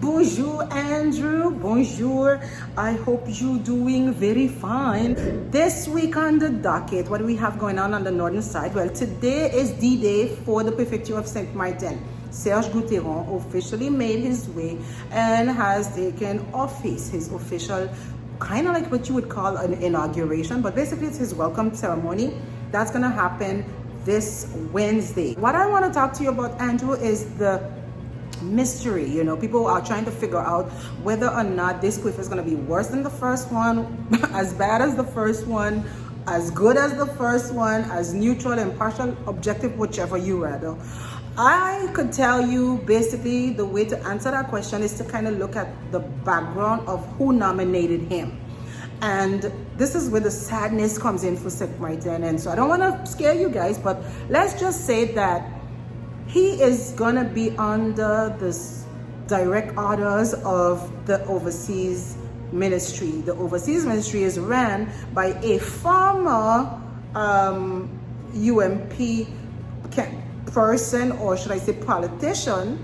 Bonjour, Andrew. Bonjour. I hope you're doing very fine. This week on the docket, what do we have going on the northern side? Well, today is D-Day for the Prefecture of Saint Martin. Serge Goutheron officially made his way and has taken office, his official, kind of like what you would call an inauguration, but basically it's his welcome ceremony. That's going to happen this Wednesday. What I want to talk to you about, Andrew, is the mystery. You know, people are trying to figure out whether or not this quiff is going to be worse than the first one, as bad as the first one, as good as the first one, as neutral, impartial, objective, whichever you rather. I could tell you basically the way to answer that question is to kind of look at the background of who nominated him. And this is where the sadness comes in for Saint Martin. And so I don't want to scare you guys, but let's just say that he is gonna be under the direct orders of the overseas ministry. The overseas ministry is ran by a former UMP person, or should I say politician,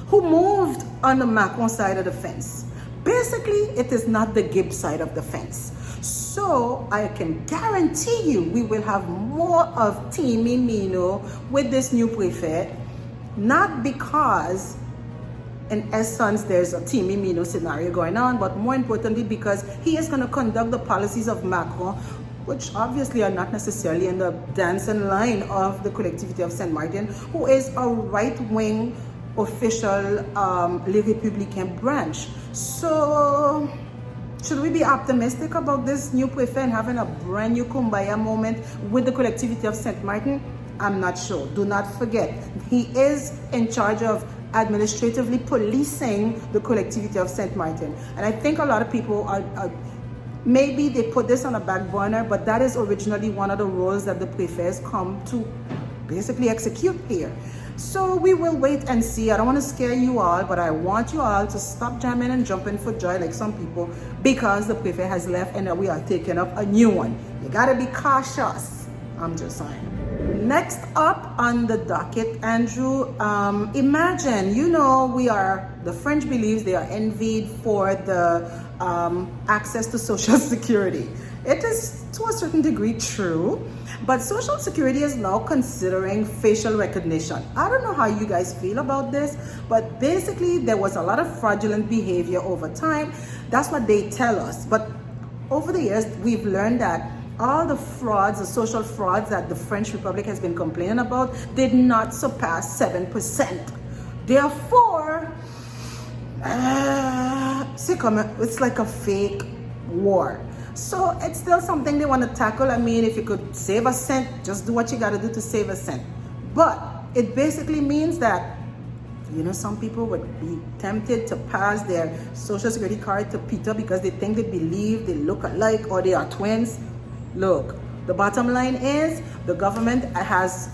who moved on the Macron side of the fence. Basically, it is not the Gibbs side of the fence. So I can guarantee you we will have more of Team Mino with this new prefect, not because in essence there's a Team Mino scenario going on, but more importantly because he is going to conduct the policies of Macron, which obviously are not necessarily in the dancing line of the collectivity of Saint Martin, who is a right-wing official Les Républicains branch. So should we be optimistic about this new prefect and having a brand new kumbaya moment with the collectivity of Saint Martin? I'm not sure. Do not forget, he is in charge of administratively policing the collectivity of Saint Martin. And I think a lot of people are maybe they put this on a back burner, but that is originally one of the roles that the prefects come to basically execute here. So we will wait and see. I don't want to scare you all, but I want you all to stop jamming and jumping for joy like some people, because the prefect has left and we are taking up a new one. You gotta be cautious. I'm just saying. Next up on the docket, Andrew, imagine, you know, the French believes they are envied for the access to Social Security. It is to a certain degree true, but Social Security is now considering facial recognition. I don't know how you guys feel about this, but basically there was a lot of fraudulent behavior over time. That's what they tell us. But over the years, we've learned that all the frauds, the social frauds that the French Republic has been complaining about did not surpass 7%. Therefore, it's like a fake war. So it's still something they want to tackle. I mean, if you could save a cent, just do what you got to do to save a cent. But it basically means that, you know, some people would be tempted to pass their Social Security card to Peter because they think, they believe they look alike or they are twins. Look, the bottom line is the government has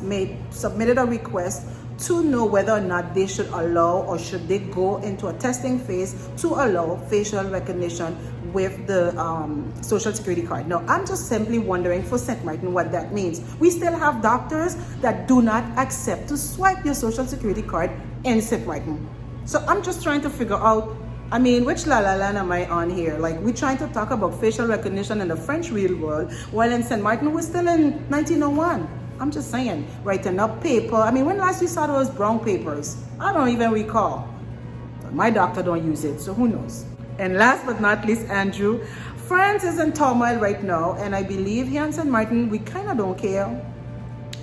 submitted a request to know whether or not they should allow, or should they go into a testing phase to allow facial recognition with the Social Security card. Now, I'm just simply wondering for Saint Martin what that means. We still have doctors that do not accept to swipe your Social Security card in Saint Martin. So I'm just trying to figure out, I mean, which la la land am I on here? Like, we're trying to talk about facial recognition in the French real world, while in Saint Martin we're still in 1901. I'm just saying, writing up paper. I mean, when last you saw those brown papers? I don't even recall. My doctor don't use it, so who knows? And last but not least, Andrew, France is in turmoil right now, and I believe here in Saint Martin, we kind of don't care,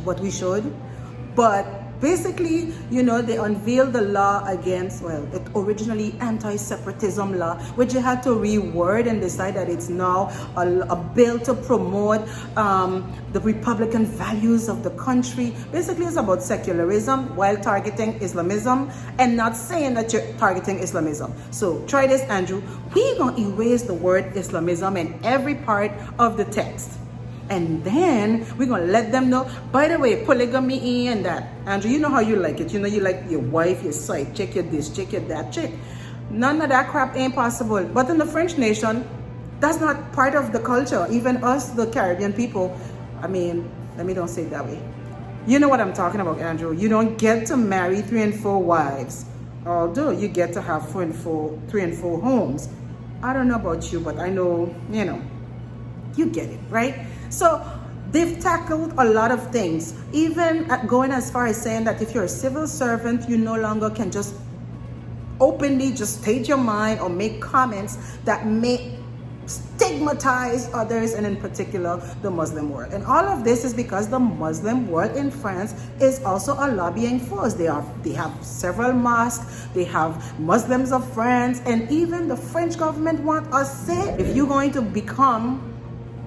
but we should. But basically, you know, they unveiled the law against, well, it originally anti-separatism law, which they had to reword and decide that it's now a bill to promote the Republican values of the country. Basically, it's about secularism while targeting Islamism, and not saying that you're targeting Islamism. So try this, Andrew. We're going to erase the word Islamism in every part of the text. And then we're going to let them know, by the way, polygamy and that. Andrew, you know how you like it. You know, you like your wife, your side, check your this, check your that, check. None of that crap ain't possible. But in the French nation, that's not part of the culture. Even us, the Caribbean people, I mean, let me don't say it that way. You know what I'm talking about, Andrew. You don't get to marry 3 and 4 wives. although you get to have three and four homes. I don't know about you, but I know, you get it, right? So they've tackled a lot of things, even going as far as saying that if you're a civil servant, you no longer can just openly just state your mind or make comments that may stigmatize others, and in particular the Muslim world. And all of this is because the Muslim world in France is also a lobbying force. They have several mosques, they have Muslims of France, and even the French government want us say, if you're going to become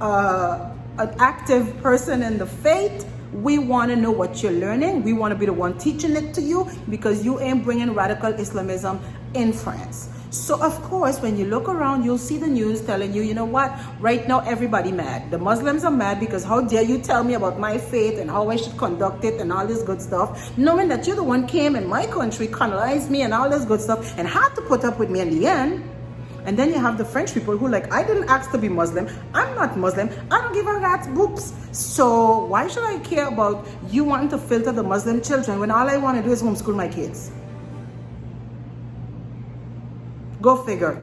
an active person in the faith, we want to know what you're learning. We want to be the one teaching it to you, because you ain't bringing radical Islamism in France. So of course, when you look around, you'll see the news telling you, you know what, right now everybody mad. The Muslims are mad because how dare you tell me about my faith and how I should conduct it and all this good stuff, knowing that you're the one came in my country, colonized me and all this good stuff, and had to put up with me in the end. And then you have the French people who like, I didn't ask to be Muslim. I'm not Muslim. I don't give a rat's boops. So why should I care about you wanting to filter the Muslim children when all I want to do is homeschool my kids? Go figure.